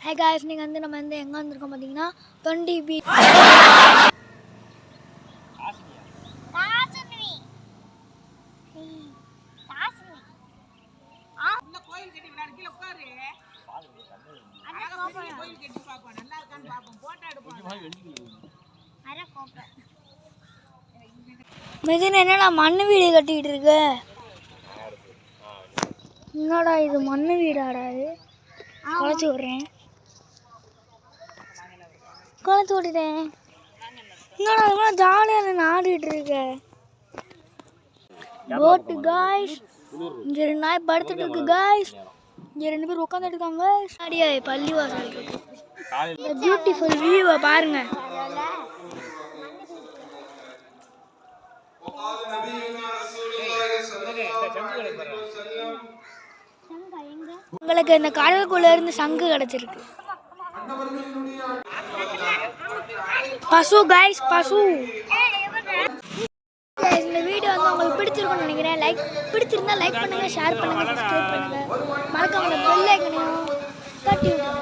Hey guys, நீங்கள் வந்து நம்ம வந்து எங்கே வந்திருக்கோம் பார்த்தீங்கன்னா 20 பீச். மிதின் என்னடா மண்ணு வீடு கட்டிக்கிட்டு இருக்க? என்னடா இது மண்ணு வீடாடா? இது குழச்சி விட்றேன், குழச்சி விட்டுட்டேன். என்னடா அது ஜாலியாக ஆடிட்டு இருக்க? போட்டு காய்ஸ், இங்கே 2 நாய் படுத்துட்டு இருக்கு காய்ஸ். இங்கே 2 பேர் உட்காந்துட்டு இருக்காங்க. அடியா பள்ளிவாசல் இருக்கு. பியூட்டிஃபுல் வியூவை பாருங்க. உங்களுக்கு இந்த கடலுக்குள்ள இருந்து சங்கு கிடைச்சிருக்கு. பசு காய்ஸ், பசு. இந்த வீடியோ வந்து உங்களுக்கு பிடிச்சிருக்கும்னு நினைக்கிறேன். பிடிச்சிருந்தா லைக் பண்ணுங்க, ஷேர் பண்ணுங்க, சப்ஸ்கிரைப் பண்ணுங்க, மறக்காம பெல் ஐக்கனையும் தட்டி விடுங்க.